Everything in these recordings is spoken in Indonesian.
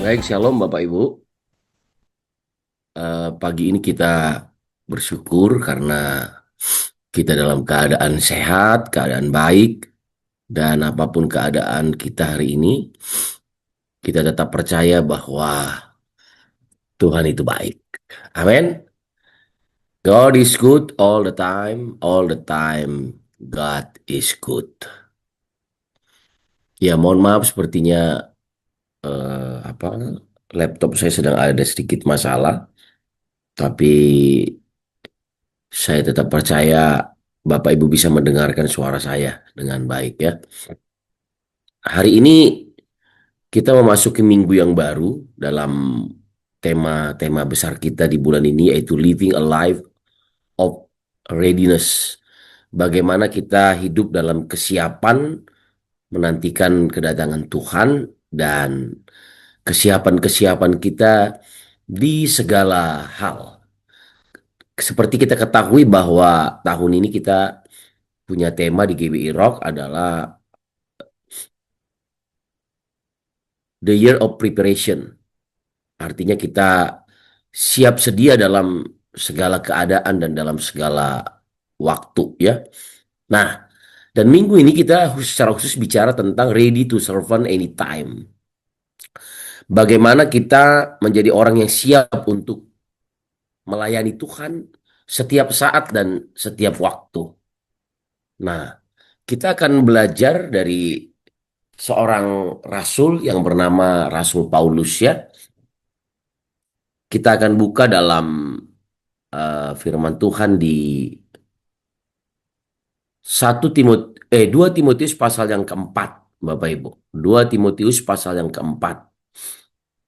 Baik, shalom Bapak Ibu. Pagi ini kita bersyukur karena kita dalam keadaan sehat, keadaan baik, dan apapun keadaan kita hari ini, kita tetap percaya bahwa Tuhan itu baik. Amin. God is good all the time, all the time. God is good. Ya, mohon maaf sepertinya apa laptop saya sedang ada sedikit masalah, tapi saya tetap percaya Bapak Ibu bisa mendengarkan suara saya dengan baik ya. Hari ini kita memasuki minggu yang baru dalam tema-tema besar kita di bulan ini yaitu Living a Life of Readiness. Bagaimana kita hidup dalam kesiapan menantikan kedatangan Tuhan dan kesiapan-kesiapan kita di segala hal. Seperti kita ketahui bahwa tahun ini kita punya tema di GBI Rock adalah The Year of Preparation. Artinya kita siap sedia dalam segala keadaan dan dalam segala waktu ya. Nah, dan minggu ini kita secara khusus bicara tentang ready to servant anytime. Bagaimana kita menjadi orang yang siap untuk melayani Tuhan setiap saat dan setiap waktu. Nah, kita akan belajar dari seorang rasul yang bernama Rasul Paulus ya. Kita akan buka dalam firman Tuhan di 2 Timotius pasal yang keempat, Bapak Ibu. 2 Timotius pasal yang keempat.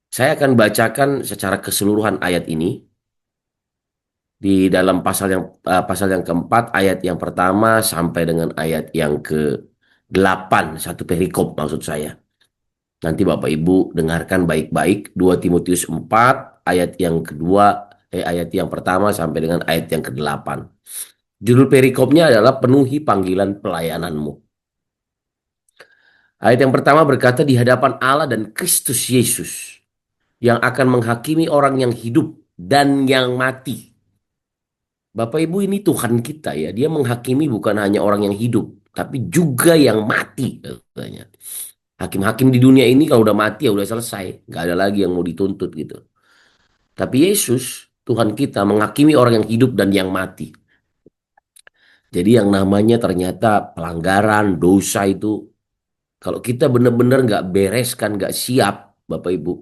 Saya akan bacakan secara keseluruhan ayat ini di dalam pasal yang keempat, ayat yang pertama sampai dengan ayat yang ke-8, satu perikop maksud saya. Nanti Bapak Ibu dengarkan baik-baik 2 Timotius 4 ayat yang kedua, ayat yang pertama sampai dengan ayat yang ke-8. Judul perikopnya adalah penuhi panggilan pelayananmu. Ayat yang pertama berkata di hadapan Allah dan Kristus Yesus yang akan menghakimi orang yang hidup dan yang mati. Bapak Ibu, ini Tuhan kita ya. Dia menghakimi bukan hanya orang yang hidup, tapi juga yang mati katanya. Hakim-hakim di dunia ini kalau udah mati ya udah selesai. Gak ada lagi yang mau dituntut gitu. Tapi Yesus, Tuhan kita menghakimi orang yang hidup dan yang mati. Jadi yang namanya ternyata pelanggaran, dosa itu kalau kita benar-benar nggak bereskan, nggak siap, Bapak Ibu,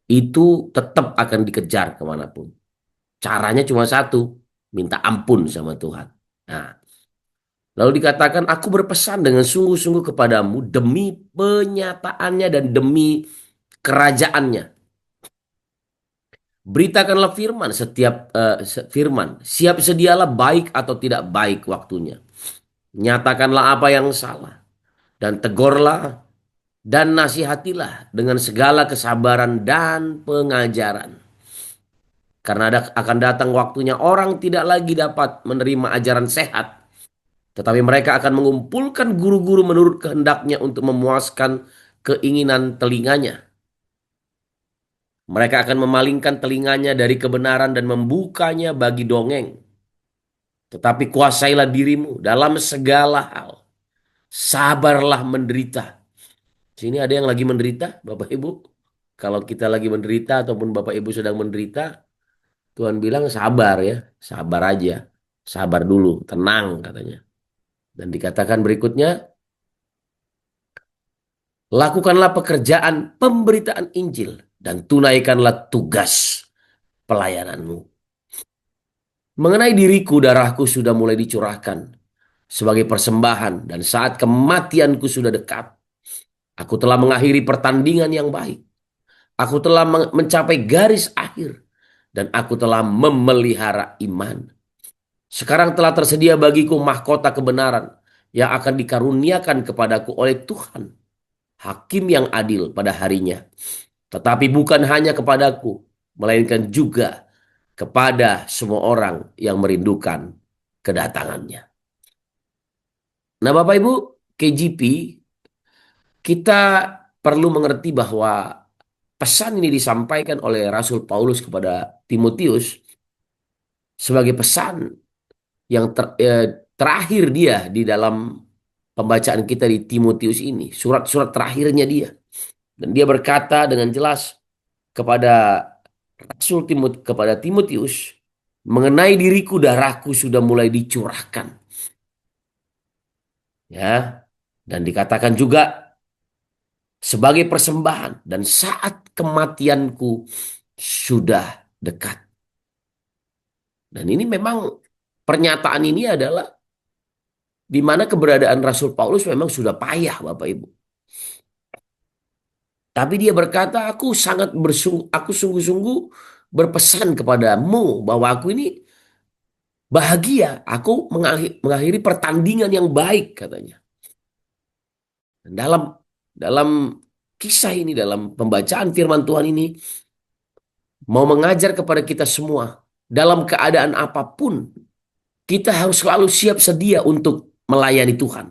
itu tetap akan dikejar kemanapun. Caranya cuma satu, minta ampun sama Tuhan. Nah, lalu dikatakan, aku berpesan dengan sungguh-sungguh kepadamu demi penyataannya dan demi kerajaannya. Beritakanlah firman firman, siap sedialah baik atau tidak baik waktunya. Nyatakanlah apa yang salah dan tegurlah dan nasihatilah dengan segala kesabaran dan pengajaran. Karena akan datang waktunya orang tidak lagi dapat menerima ajaran sehat, tetapi mereka akan mengumpulkan guru-guru menurut kehendaknya untuk memuaskan keinginan telinganya. Mereka akan memalingkan telinganya dari kebenaran dan membukanya bagi dongeng. Tetapi kuasailah dirimu dalam segala hal. Sabarlah menderita. Sini ada yang lagi menderita, Bapak Ibu. Kalau kita lagi menderita ataupun Bapak Ibu sedang menderita, Tuhan bilang sabar ya, sabar aja, sabar dulu, tenang katanya. Dan dikatakan berikutnya, lakukanlah pekerjaan pemberitaan Injil dan tunaikanlah tugas pelayananmu. Mengenai diriku, darahku sudah mulai dicurahkan sebagai persembahan dan saat kematianku sudah dekat. Aku telah mengakhiri pertandingan yang baik. Aku telah mencapai garis akhir dan aku telah memelihara iman. Sekarang telah tersedia bagiku mahkota kebenaran yang akan dikaruniakan kepadaku oleh Tuhan, Hakim yang adil pada harinya. Tetapi bukan hanya kepadaku, melainkan juga kepada semua orang yang merindukan kedatangannya. Nah, Bapak Ibu, KGP, kita perlu mengerti bahwa pesan ini disampaikan oleh Rasul Paulus kepada Timotius sebagai pesan yang terakhir dia di dalam pembacaan kita di Timotius ini, surat-surat terakhirnya dia. Dan dia berkata dengan jelas kepada kepada Timotius, mengenai diriku darahku sudah mulai dicurahkan. Ya, dan dikatakan juga sebagai persembahan dan saat kematianku sudah dekat. Dan ini memang pernyataan ini adalah di mana keberadaan Rasul Paulus memang sudah payah, Bapak Ibu. Tapi dia berkata, aku sungguh-sungguh berpesan kepadamu bahwa aku ini bahagia, aku mengakhiri pertandingan yang baik katanya. Dalam dalam kisah ini, dalam pembacaan firman Tuhan ini mau mengajar kepada kita semua dalam keadaan apapun kita harus selalu siap sedia untuk melayani Tuhan.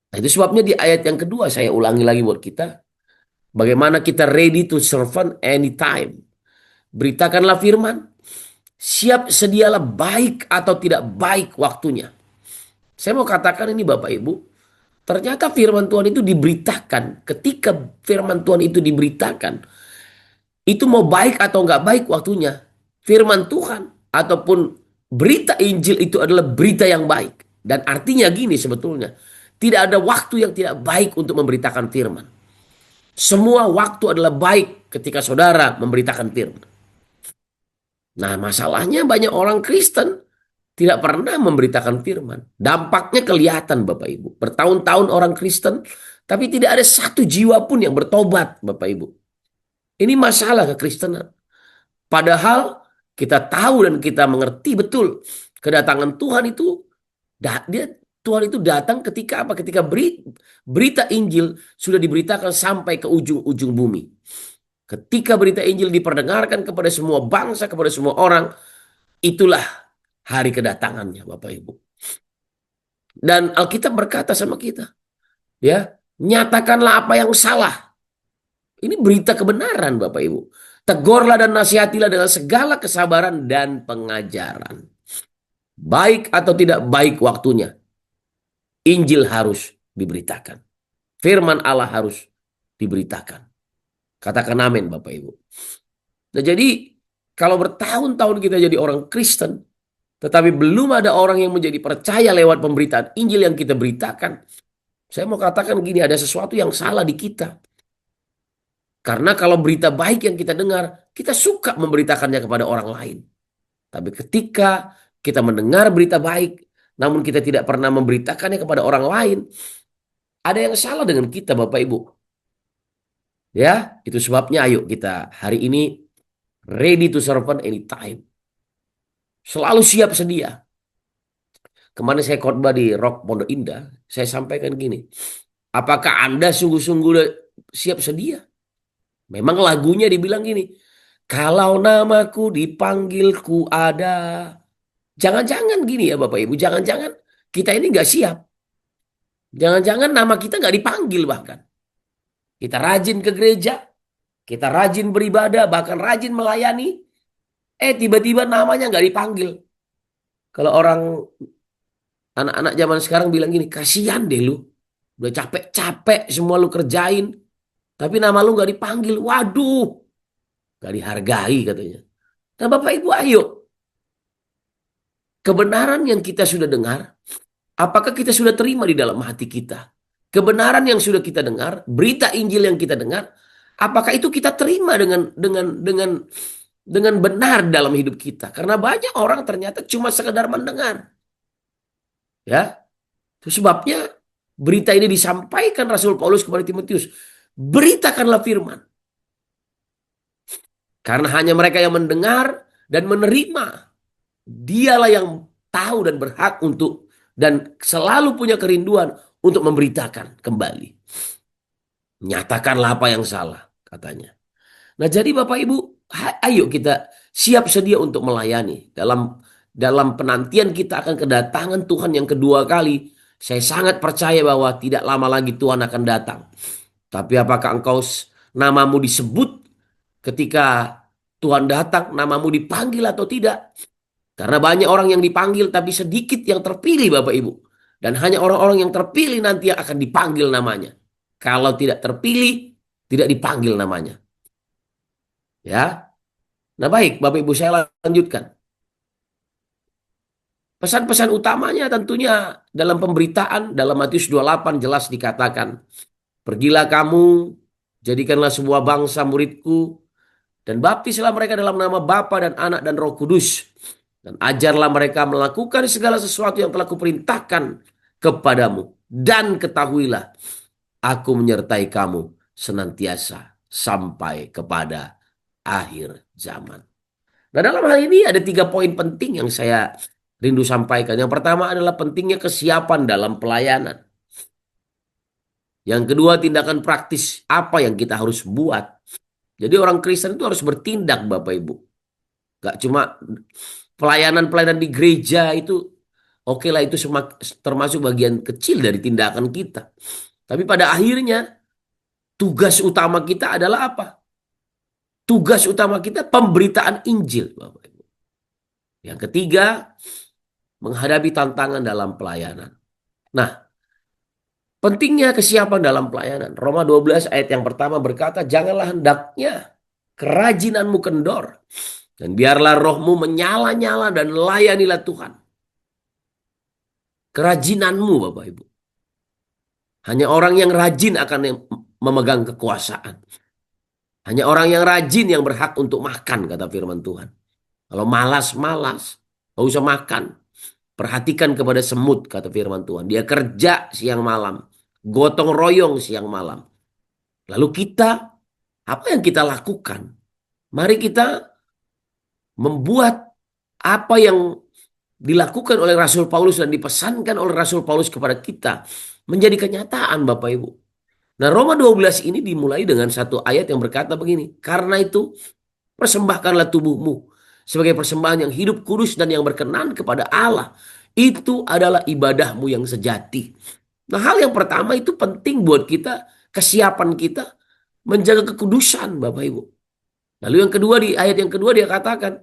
Nah, itu sebabnya di ayat yang kedua saya ulangi lagi buat kita, bagaimana kita ready to serve anytime. Beritakanlah firman, siap sedialah baik atau tidak baik waktunya. Saya mau katakan ini Bapak Ibu, ternyata firman Tuhan itu diberitakan. Ketika firman Tuhan itu diberitakan, itu mau baik atau nggak baik waktunya. Firman Tuhan ataupun berita Injil itu adalah berita yang baik. Dan artinya gini sebetulnya, tidak ada waktu yang tidak baik untuk memberitakan firman. Semua waktu adalah baik ketika saudara memberitakan firman. Nah, masalahnya banyak orang Kristen tidak pernah memberitakan firman. Dampaknya kelihatan Bapak Ibu. Bertahun-tahun orang Kristen, tapi tidak ada satu jiwa pun yang bertobat Bapak Ibu. Ini masalah kekristenan. Padahal kita tahu dan kita mengerti betul kedatangan Tuhan itu, Tuhan itu datang ketika apa? Ketika berita Injil sudah diberitakan sampai ke ujung-ujung bumi. Ketika berita Injil diperdengarkan kepada semua bangsa, kepada semua orang, itulah hari kedatangannya Bapak Ibu. Dan Alkitab berkata sama kita, ya, nyatakanlah apa yang salah. Ini berita kebenaran Bapak Ibu. Tegurlah dan nasihatilah dengan segala kesabaran dan pengajaran. Baik atau tidak baik waktunya, Injil harus diberitakan. Firman Allah harus diberitakan. Katakan amin Bapak Ibu. Nah, jadi kalau bertahun-tahun kita jadi orang Kristen, tetapi belum ada orang yang menjadi percaya lewat pemberitaan Injil yang kita beritakan, saya mau katakan gini, ada sesuatu yang salah di kita. Karena kalau berita baik yang kita dengar, kita suka memberitakannya kepada orang lain. Tapi ketika kita mendengar berita baik, namun kita tidak pernah memberitakannya kepada orang lain, ada yang salah dengan kita Bapak Ibu. Ya, itu sebabnya ayo kita hari ini ready to serve anytime. Selalu siap sedia. Kemarin saya khotbah di Rock Pondok Indah, saya sampaikan gini, apakah Anda sungguh-sungguh siap sedia? Memang lagunya dibilang gini, kalau namaku dipanggilku ada. Jangan-jangan gini ya Bapak Ibu, jangan-jangan kita ini nggak siap. Jangan-jangan nama kita nggak dipanggil bahkan. Kita rajin ke gereja, kita rajin beribadah, bahkan rajin melayani. Tiba-tiba namanya nggak dipanggil. Kalau anak-anak zaman sekarang bilang gini, kasihan deh lu. Udah capek-capek semua lu kerjain. Tapi nama lu nggak dipanggil. Waduh, nggak dihargai katanya. Nah Bapak Ibu ayo. Kebenaran yang kita sudah dengar, apakah kita sudah terima di dalam hati kita? Kebenaran yang sudah kita dengar, berita Injil yang kita dengar, apakah itu kita terima dengan benar dalam hidup kita? Karena banyak orang ternyata cuma sekedar mendengar. Ya, itu sebabnya berita ini disampaikan Rasul Paulus kepada Timotius. Beritakanlah firman. Karena hanya mereka yang mendengar dan menerima, dialah yang tahu dan berhak untuk dan selalu punya kerinduan untuk memberitakan kembali. Nyatakanlah apa yang salah, katanya. Nah, jadi Bapak Ibu, ayo kita siap sedia untuk melayani. Dalam penantian kita akan kedatangan Tuhan yang kedua kali, saya sangat percaya bahwa tidak lama lagi Tuhan akan datang. Tapi apakah engkau namamu disebut ketika Tuhan datang, namamu dipanggil atau tidak. Karena banyak orang yang dipanggil tapi sedikit yang terpilih Bapak Ibu. Dan hanya orang-orang yang terpilih nanti yang akan dipanggil namanya. Kalau tidak terpilih, tidak dipanggil namanya. Ya. Nah baik, Bapak Ibu saya lanjutkan. Pesan-pesan utamanya tentunya dalam pemberitaan dalam Matius 28 jelas dikatakan, pergilah kamu, jadikanlah semua bangsa muridku, dan baptislah mereka dalam nama Bapa dan Anak dan Roh Kudus. Dan ajarlah mereka melakukan segala sesuatu yang telah kuperintahkan kepadamu. Dan ketahuilah, aku menyertai kamu senantiasa sampai kepada akhir zaman. Nah dalam hal ini ada 3 poin penting yang saya rindu sampaikan. Yang pertama adalah pentingnya kesiapan dalam pelayanan. Yang kedua tindakan praktis apa yang kita harus buat. Jadi orang Kristen itu harus bertindak Bapak Ibu. Gak cuma pelayanan-pelayanan di gereja itu oke lah itu termasuk bagian kecil dari tindakan kita. Tapi pada akhirnya tugas utama kita adalah apa? Tugas utama kita pemberitaan Injil Bapak Ibu. Yang ketiga menghadapi tantangan dalam pelayanan. Nah, pentingnya kesiapan dalam pelayanan. Roma 12 ayat yang pertama berkata, janganlah hendaknya kerajinanmu kendor. Dan biarlah rohmu menyala-nyala dan layanilah Tuhan. Kerajinanmu Bapak Ibu. Hanya orang yang rajin akan memegang kekuasaan. Hanya orang yang rajin yang berhak untuk makan kata firman Tuhan. Kalau malas-malas, gak usah makan. Perhatikan kepada semut kata firman Tuhan. Dia kerja siang malam. Gotong royong siang malam. Lalu kita, apa yang kita lakukan? Mari kita membuat apa yang dilakukan oleh Rasul Paulus dan dipesankan oleh Rasul Paulus kepada kita menjadi kenyataan Bapak Ibu. Nah Roma 12 ini dimulai dengan satu ayat yang berkata begini. Karena itu persembahkanlah tubuhmu sebagai persembahan yang hidup kudus dan yang berkenan kepada Allah. Itu adalah ibadahmu yang sejati. Nah hal yang pertama itu penting buat kita. Kesiapan kita menjaga kekudusan Bapak Ibu. Lalu yang kedua di ayat yang kedua dia katakan.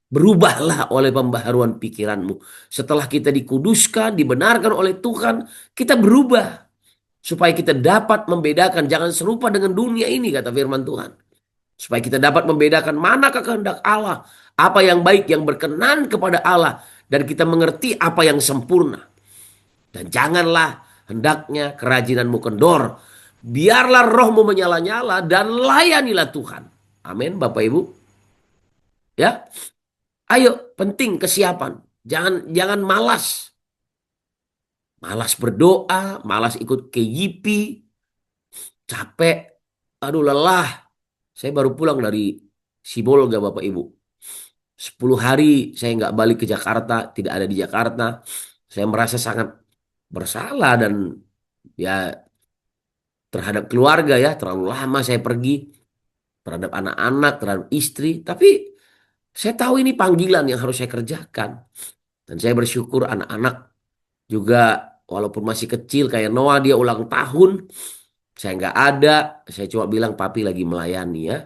Berubahlah oleh pembaharuan pikiranmu. Setelah kita dikuduskan, dibenarkan oleh Tuhan, kita berubah. Supaya kita dapat membedakan, jangan serupa dengan dunia ini, kata firman Tuhan. Supaya kita dapat membedakan manakah kehendak Allah. Apa yang baik, yang berkenan kepada Allah. Dan kita mengerti apa yang sempurna. Dan janganlah hendaknya kerajinanmu kendor. Biarlah rohmu menyala-nyala dan layanilah Tuhan. Amin Bapak Ibu. Ya. Ayo, penting kesiapan. Jangan malas. Malas berdoa, malas ikut KYP, capek, aduh lelah. Saya baru pulang dari Sibolga Bapak Ibu. 10 hari saya nggak balik ke Jakarta, tidak ada di Jakarta. Saya merasa sangat bersalah dan ya terhadap keluarga ya, terlalu lama saya pergi. Terhadap anak-anak, terhadap istri. Tapi saya tahu ini panggilan yang harus saya kerjakan. Dan saya bersyukur anak-anak juga walaupun masih kecil kayak Noah dia ulang tahun. Saya nggak ada. Saya cuma bilang papi lagi melayani ya.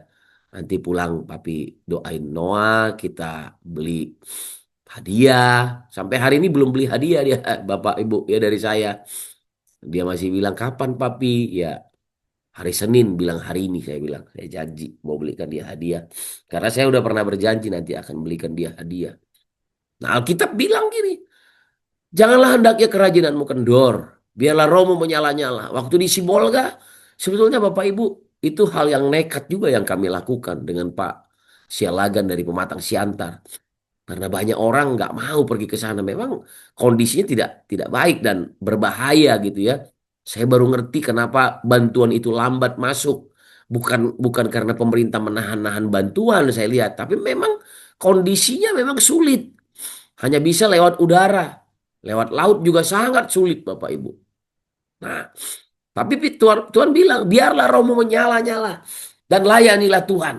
Nanti pulang papi doain Noah. Kita beli hadiah. Sampai hari ini belum beli hadiah dia. Bapak Ibu ya dari saya. Dia masih bilang kapan papi? Ya hari Senin bilang hari ini saya bilang. Saya janji mau belikan dia hadiah. Karena saya udah pernah berjanji nanti akan belikan dia hadiah. Nah Alkitab bilang gini. Janganlah hendaknya kerajinanmu kendor. Biarlah rohmu menyala-nyala. Waktu di Sibolga, sebetulnya Bapak Ibu, itu hal yang nekat juga yang kami lakukan dengan Pak Sialagan dari Pematang Siantar. Karena banyak orang nggak mau pergi ke sana. Memang kondisinya tidak baik dan berbahaya gitu ya. Saya baru ngerti kenapa bantuan itu lambat masuk. Bukan karena pemerintah menahan-nahan bantuan saya lihat. Tapi memang kondisinya memang sulit. Hanya bisa lewat udara. Lewat laut juga sangat sulit Bapak Ibu. Nah, tapi Tuhan bilang biarlah rohmu menyala-nyala dan layanilah Tuhan.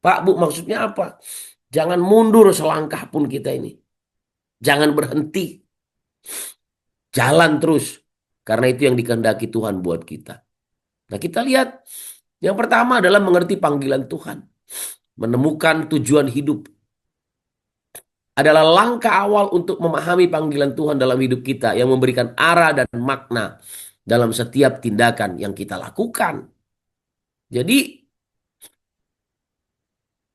Pak Bu maksudnya apa? Jangan mundur selangkah pun kita ini. Jangan berhenti. Jalan terus. Karena itu yang dikehendaki Tuhan buat kita. Nah kita lihat Yang pertama adalah mengerti panggilan Tuhan. Menemukan tujuan hidup adalah langkah awal untuk memahami panggilan Tuhan dalam hidup kita yang memberikan arah dan makna dalam setiap tindakan yang kita lakukan. Jadi,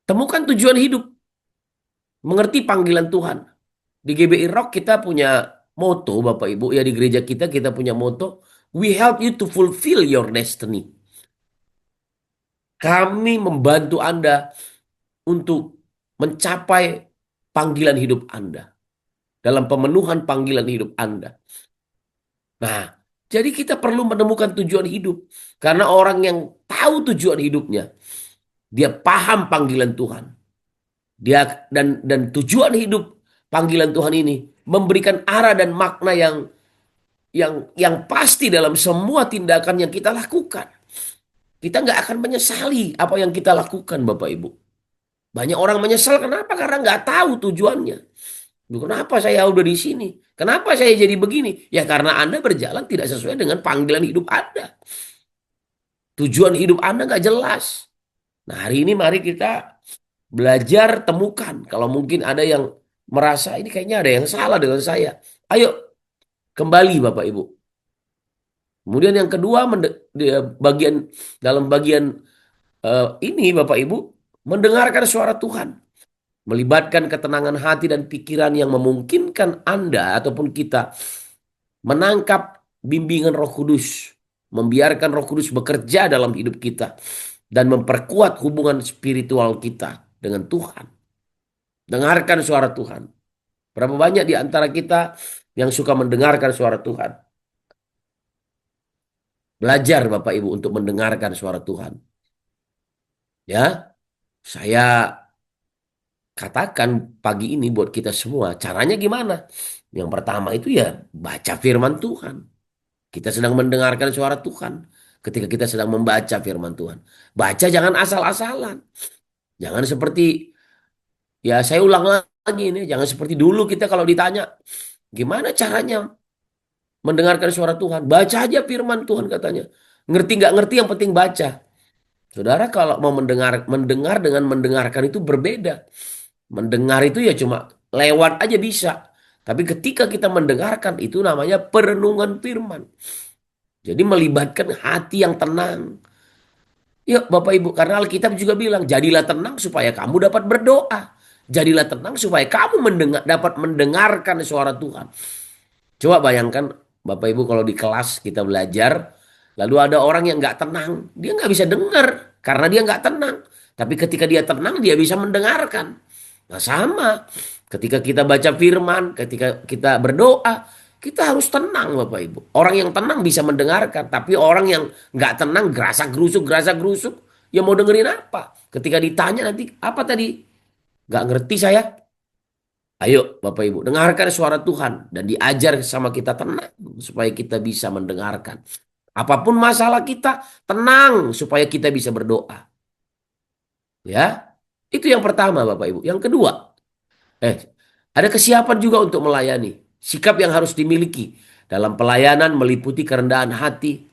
temukan tujuan hidup, mengerti panggilan Tuhan. Di GBI Rock kita punya moto, Bapak Ibu, ya di gereja kita punya moto, we help you to fulfill your destiny. Kami membantu Anda untuk mencapai panggilan hidup Anda, dalam pemenuhan panggilan hidup Anda. Nah, jadi kita perlu menemukan tujuan hidup. Karena orang yang tahu tujuan hidupnya, dia paham panggilan Tuhan. Dan tujuan hidup panggilan Tuhan ini memberikan arah dan makna yang pasti dalam semua tindakan yang kita lakukan. Kita nggak akan menyesali apa yang kita lakukan, Bapak Ibu. Banyak orang menyesal kenapa? Karena nggak tahu tujuannya. Duh, kenapa saya udah di sini? Kenapa saya jadi begini? Ya karena Anda berjalan tidak sesuai dengan panggilan hidup Anda. Tujuan hidup Anda nggak jelas. Nah, hari ini mari kita belajar temukan. Kalau mungkin ada yang merasa ini kayaknya ada yang salah dengan saya. Ayo kembali Bapak Ibu. Kemudian yang kedua dalam bagian ini Bapak Ibu mendengarkan suara Tuhan. Melibatkan ketenangan hati dan pikiran yang memungkinkan Anda ataupun kita menangkap bimbingan Roh Kudus, membiarkan Roh Kudus bekerja dalam hidup kita dan memperkuat hubungan spiritual kita dengan Tuhan. Dengarkan suara Tuhan. Berapa banyak di antara kita yang suka mendengarkan suara Tuhan? Belajar Bapak Ibu untuk mendengarkan suara Tuhan. Ya, saya katakan pagi ini buat kita semua, caranya gimana? Yang pertama itu ya baca firman Tuhan. Kita sedang mendengarkan suara Tuhan ketika kita sedang membaca firman Tuhan. Baca jangan asal-asalan. Jangan seperti, ya saya ulang lagi ini, jangan seperti dulu kita kalau ditanya, gimana caranya mendengarkan suara Tuhan? Baca aja firman Tuhan katanya. Ngerti nggak ngerti yang penting baca. Saudara kalau mau mendengar dengan mendengarkan itu berbeda. Mendengar itu ya cuma lewat aja bisa. Tapi ketika kita mendengarkan itu namanya perenungan firman. Jadi melibatkan hati yang tenang. Ya Bapak Ibu, karena Alkitab juga bilang, jadilah tenang supaya kamu dapat berdoa. Jadilah tenang supaya kamu dapat mendengarkan suara Tuhan. Coba bayangkan Bapak Ibu kalau di kelas kita belajar, lalu ada orang yang nggak tenang, dia nggak bisa dengar karena dia nggak tenang. Tapi ketika dia tenang, dia bisa mendengarkan. Nah sama, ketika kita baca firman, ketika kita berdoa, kita harus tenang Bapak Ibu. Orang yang tenang bisa mendengarkan, tapi orang yang nggak tenang, gerasak gerusuk, ya mau dengerin apa? Ketika ditanya nanti, apa tadi? Nggak ngerti saya. Ayo Bapak Ibu, dengarkan suara Tuhan dan diajar sama kita tenang supaya kita bisa mendengarkan. Apapun masalah kita, tenang supaya kita bisa berdoa. Ya, itu yang pertama Bapak Ibu. Yang kedua, eh, ada kesiapan juga untuk melayani. Sikap yang harus dimiliki dalam pelayanan meliputi kerendahan hati,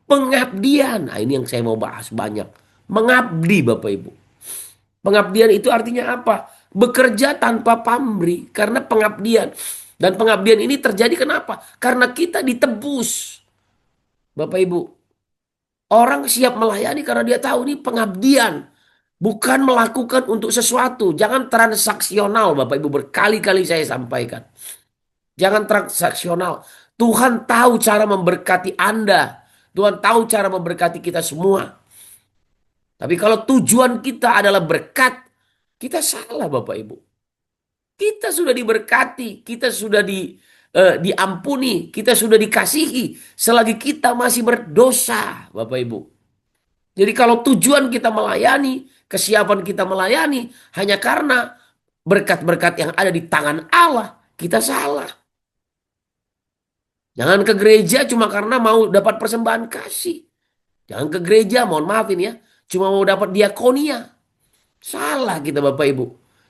pengabdian. Nah, ini yang saya mau bahas banyak. Mengabdi Bapak Ibu. Pengabdian itu artinya apa? Bekerja tanpa pamrih karena pengabdian. Dan pengabdian ini terjadi kenapa? Karena kita ditebus. Bapak Ibu, orang siap melayani karena dia tahu ini pengabdian. Bukan melakukan untuk sesuatu. Jangan transaksional Bapak Ibu, berkali-kali saya sampaikan. Jangan transaksional. Tuhan tahu cara memberkati Anda. Tuhan tahu cara memberkati kita semua. Tapi kalau tujuan kita adalah berkat, kita salah Bapak Ibu. Kita sudah diberkati, kita sudah diampuni, kita sudah dikasihi selagi kita masih berdosa, Bapak Ibu. Jadi kalau tujuan kita melayani, kesiapan kita melayani hanya karena berkat-berkat yang ada di tangan Allah, kita salah. Jangan ke gereja cuma karena mau dapat persembahan kasih. Jangan ke gereja, mohon maafin ya, cuma mau dapat diakonia. Salah kita Bapak Ibu.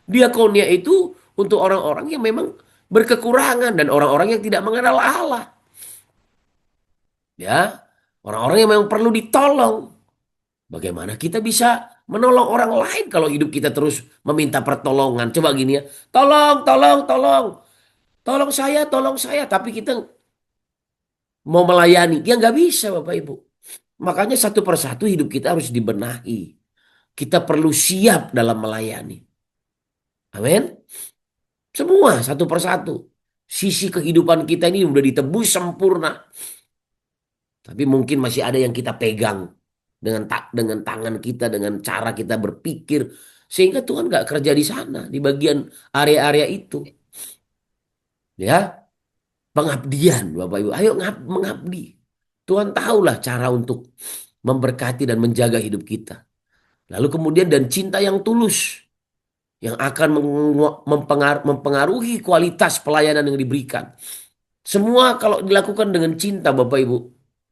Diakonia itu untuk orang-orang yang memang berkekurangan dan orang-orang yang tidak mengenal Allah. Ya, orang-orang yang memang perlu ditolong. Bagaimana kita bisa menolong orang lain kalau hidup kita terus meminta pertolongan? Coba gini ya, tolong, tolong, tolong, tolong saya. Tapi kita mau melayani, ya nggak bisa Bapak Ibu. Makanya satu persatu hidup kita harus dibenahi. Kita perlu siap dalam melayani. Amin. Semua satu persatu. Sisi kehidupan kita ini udah ditebus sempurna. Tapi mungkin masih ada yang kita pegang dengan tangan kita, dengan cara kita berpikir, sehingga Tuhan nggak kerja di sana, di bagian area-area itu. Ya, pengabdian, Bapak Ibu. Ayo mengabdi. Tuhan tahulah cara untuk memberkati dan menjaga hidup kita. Lalu kemudian dan cinta yang tulus yang akan mempengaruhi kualitas pelayanan yang diberikan. Semua kalau dilakukan dengan cinta, Bapak Ibu,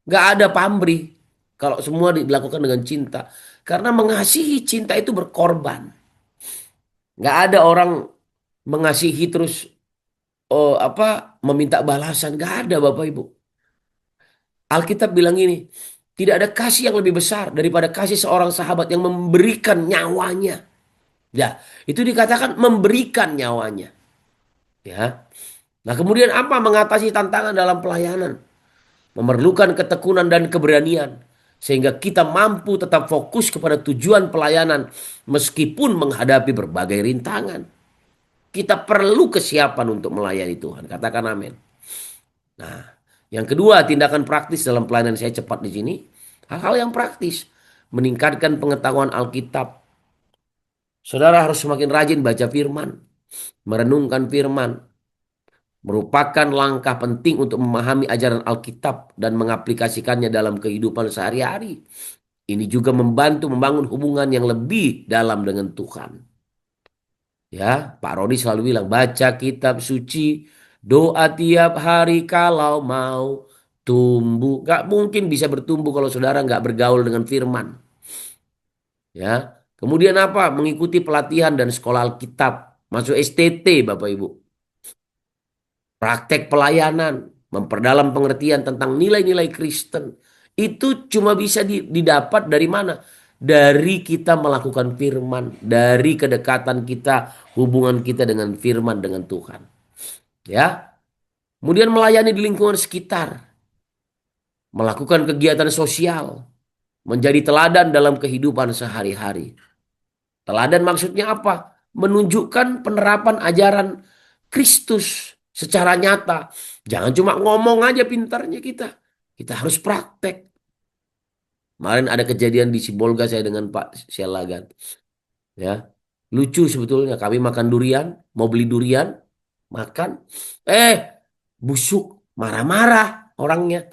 nggak ada pamrih. Kalau semua dilakukan dengan cinta, karena mengasihi cinta itu berkorban. Nggak ada orang mengasihi terus meminta balasan. Nggak ada, Bapak Ibu. Alkitab bilang ini, tidak ada kasih yang lebih besar daripada kasih seorang sahabat yang memberikan nyawanya. Ya, itu dikatakan memberikan nyawanya. Ya. Nah, kemudian apa mengatasi tantangan dalam pelayanan? Memerlukan ketekunan dan keberanian sehingga kita mampu tetap fokus kepada tujuan pelayanan meskipun menghadapi berbagai rintangan. Kita perlu kesiapan untuk melayani Tuhan. Katakan amin. Nah, yang kedua, tindakan praktis dalam pelayanan saya cepat di sini. Hal-hal yang praktis, meningkatkan pengetahuan Alkitab. Saudara harus semakin rajin baca firman, merenungkan firman, merupakan langkah penting untuk memahami ajaran Alkitab dan mengaplikasikannya dalam kehidupan sehari-hari. Ini juga membantu membangun hubungan yang lebih dalam dengan Tuhan. Ya, Pak Rodi selalu bilang, baca kitab suci, doa tiap hari kalau mau tumbuh. Gak mungkin bisa bertumbuh kalau saudara nggak bergaul dengan firman. Ya, kemudian apa? Mengikuti pelatihan dan sekolah Alkitab. Masuk STT, Bapak Ibu. Praktek pelayanan, memperdalam pengertian tentang nilai-nilai Kristen. Itu cuma bisa didapat dari mana? Dari kita melakukan firman, dari kedekatan kita, hubungan kita dengan firman dengan Tuhan. Ya. Kemudian melayani di lingkungan sekitar, melakukan kegiatan sosial, menjadi teladan dalam kehidupan sehari-hari. Teladan maksudnya apa? Menunjukkan penerapan ajaran Kristus secara nyata. Jangan cuma ngomong aja pintarnya kita. Kita harus praktek. Kemarin ada kejadian di Sibolga saya dengan Pak Sialagan. Ya, lucu sebetulnya. Kami makan durian, mau beli durian, makan. Eh, busuk, marah-marah orangnya.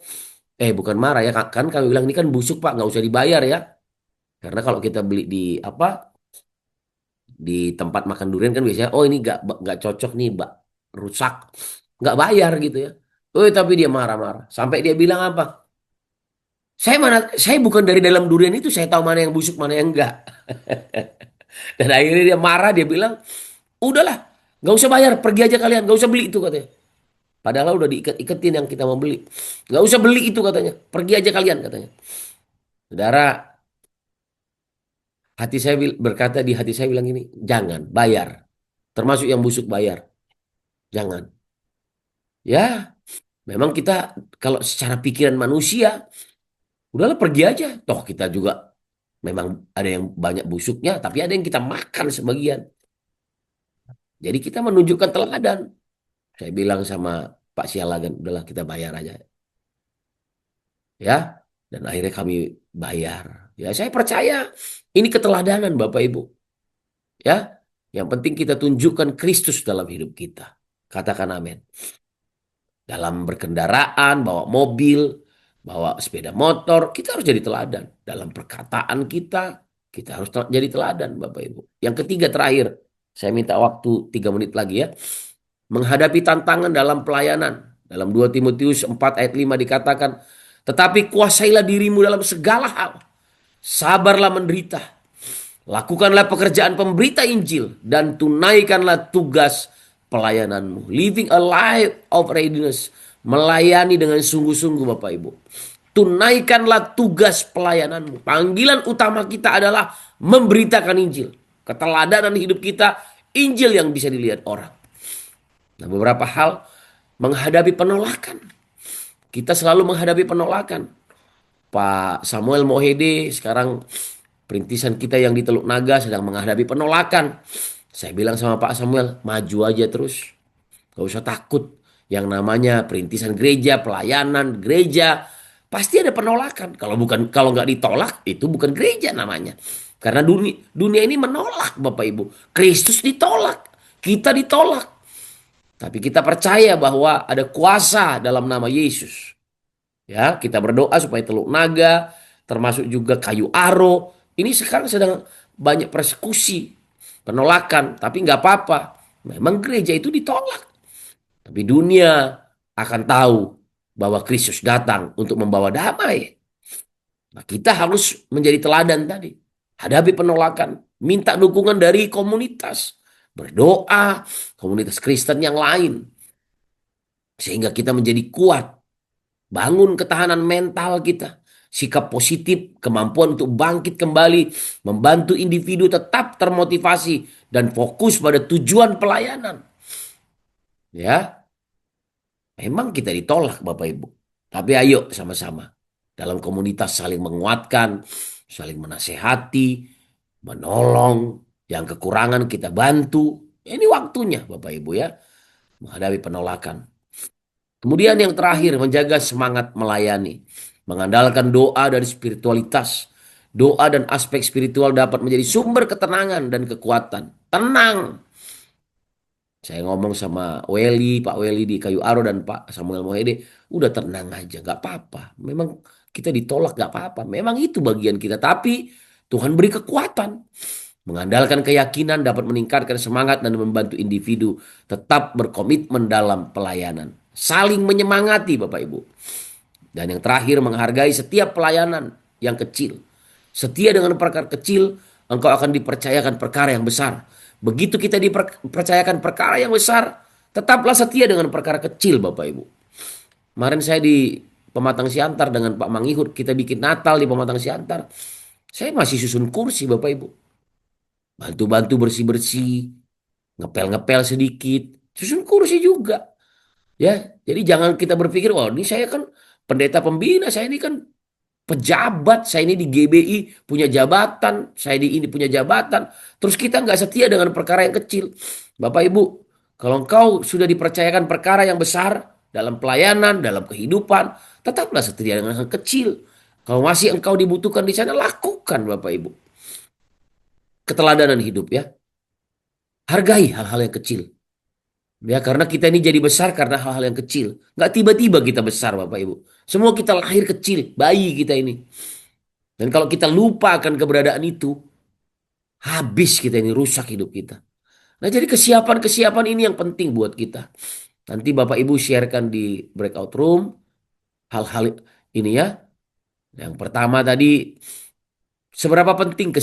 Bukan marah ya, kan kami bilang ini kan busuk Pak, nggak usah dibayar ya. Karena kalau kita beli di di tempat makan durian kan biasanya oh ini nggak cocok nih Mbak, rusak, nggak bayar gitu ya. Oh tapi dia marah-marah sampai dia bilang apa, saya bukan dari dalam durian itu, saya tahu mana yang busuk mana yang enggak. Dan akhirnya dia marah, dia bilang udahlah nggak usah bayar, pergi aja kalian, nggak usah beli itu katanya. Padahal udah diikat-iketin yang kita mau beli, nggak usah beli itu katanya, pergi aja kalian katanya. Saudara, hati saya berkata, di hati saya bilang ini, jangan bayar, termasuk yang busuk bayar, jangan. Ya, memang kita kalau secara pikiran manusia, udahlah pergi aja. Toh kita juga memang ada yang banyak busuknya, tapi ada yang kita makan sebagian. Jadi kita menunjukkan teladan. Saya bilang sama Pak Sialagan, udahlah kita bayar aja. Ya, dan akhirnya kami bayar. Ya, saya percaya ini keteladanan Bapak Ibu. Ya, yang penting kita tunjukkan Kristus dalam hidup kita. Katakan amin. Dalam berkendaraan, bawa mobil, bawa sepeda motor, kita harus jadi teladan. Dalam perkataan kita, kita harus jadi teladan, Bapak Ibu. Yang ketiga terakhir, saya minta waktu 3 menit lagi ya. Menghadapi tantangan dalam pelayanan. Dalam 2 Timotius 4 ayat 5 dikatakan, tetapi kuasailah dirimu dalam segala hal. Sabarlah menderita. Lakukanlah pekerjaan pemberita Injil dan tunaikanlah tugas pelayananmu. Living a life of readiness. Melayani dengan sungguh-sungguh Bapak Ibu. tunaikanlah tugas pelayananmu. Panggilan utama kita adalah memberitakan Injil. Keteladanan hidup kita, Injil yang bisa dilihat orang. Nah, beberapa hal menghadapi penolakan. Kita selalu menghadapi penolakan. Pak Samuel Mohede sekarang perintisan kita yang di Teluk Naga sedang menghadapi penolakan. Saya bilang sama Pak Samuel, maju aja terus. Gak usah takut. Yang namanya perintisan gereja, pelayanan gereja, pasti ada penolakan. Kalau nggak ditolak, itu bukan gereja namanya. Karena dunia ini menolak, Bapak Ibu. Kristus ditolak, kita ditolak. Tapi kita percaya bahwa ada kuasa dalam nama Yesus. Ya, kita berdoa supaya Teluk Naga, termasuk juga Kayu Aro, ini sekarang sedang banyak persekusi, penolakan, tapi nggak apa-apa. Memang gereja itu ditolak. Tapi dunia akan tahu bahwa Kristus datang untuk membawa damai. Nah, kita harus menjadi teladan tadi. Hadapi penolakan, minta dukungan dari komunitas. Berdoa, komunitas Kristen yang lain. Sehingga kita menjadi kuat. Bangun ketahanan mental kita. Sikap positif, kemampuan untuk bangkit kembali. Membantu individu tetap termotivasi dan fokus pada tujuan pelayanan. Ya, memang kita ditolak Bapak Ibu. Tapi ayo sama-sama. Dalam komunitas saling menguatkan, saling menasehati, menolong. Yang kekurangan kita bantu. Ini waktunya Bapak Ibu ya. Menghadapi penolakan. Kemudian yang terakhir, menjaga semangat melayani. Mengandalkan doa dan spiritualitas. Doa dan aspek spiritual dapat menjadi sumber ketenangan dan kekuatan. Tenang. Saya ngomong sama Pak Weli di Kayu Aro dan Pak Samuel Mohede, udah tenang aja, gak apa-apa. Memang kita ditolak gak apa-apa. Memang itu bagian kita. Tapi Tuhan beri kekuatan. Mengandalkan keyakinan dapat meningkatkan semangat dan membantu individu tetap berkomitmen dalam pelayanan. Saling menyemangati Bapak Ibu. Dan yang terakhir, menghargai setiap pelayanan yang kecil. Setia dengan perkara kecil, engkau akan dipercayakan perkara yang besar. Begitu kita dipercayakan perkara yang besar, tetaplah setia dengan perkara kecil Bapak Ibu. Kemarin saya di Pematang Siantar dengan Pak Mangihud, kita bikin Natal di Pematang Siantar. Saya masih susun kursi Bapak Ibu. Bantu-bantu bersih-bersih, ngepel-ngepel sedikit, susun kursi juga. Ya, jadi jangan kita berpikir, wah ini saya kan pendeta pembina, saya ini kan pejabat, saya ini di GBI punya jabatan, saya di ini punya jabatan. Terus kita nggak setia dengan perkara yang kecil. Bapak Ibu, kalau engkau sudah dipercayakan perkara yang besar dalam pelayanan, dalam kehidupan, tetaplah setia dengan yang kecil. Kalau masih engkau dibutuhkan di sana, lakukan Bapak Ibu. Keteladanan hidup ya. Hargai hal-hal yang kecil. Ya, karena kita ini jadi besar karena hal-hal yang kecil. Nggak tiba-tiba kita besar Bapak Ibu. Semua kita lahir kecil, bayi kita ini. Dan kalau kita lupa akan keberadaan itu, habis kita ini, rusak hidup kita. Nah, jadi kesiapan-kesiapan ini yang penting buat kita. Nanti Bapak Ibu sharekan di breakout room hal-hal ini ya. Yang pertama tadi, seberapa penting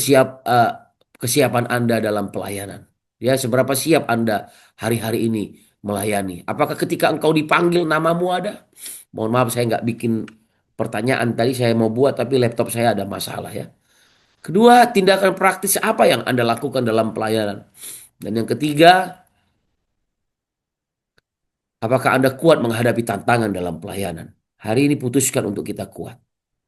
kesiapan Anda dalam pelayanan? Ya, seberapa siap Anda hari-hari ini melayani? Apakah ketika engkau dipanggil namamu ada? Mohon maaf saya nggak bikin pertanyaan tadi, saya mau buat tapi laptop saya ada masalah ya. Kedua, tindakan praktis apa yang Anda lakukan dalam pelayanan? Dan yang ketiga, apakah Anda kuat menghadapi tantangan dalam pelayanan? Hari ini putuskan untuk kita kuat.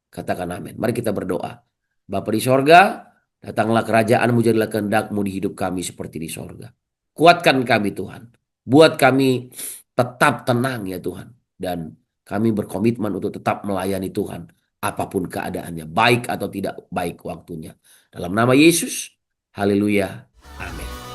Katakan amin. Mari kita berdoa. Bapa di sorga, datanglah kerajaan-Mu, jadilah kehendak-Mu di hidup kami seperti di sorga. Kuatkan kami Tuhan. Buat kami tetap tenang ya Tuhan. Dan kami berkomitmen untuk tetap melayani Tuhan. Apapun keadaannya, baik atau tidak baik waktunya. Dalam nama Yesus, haleluya, amin.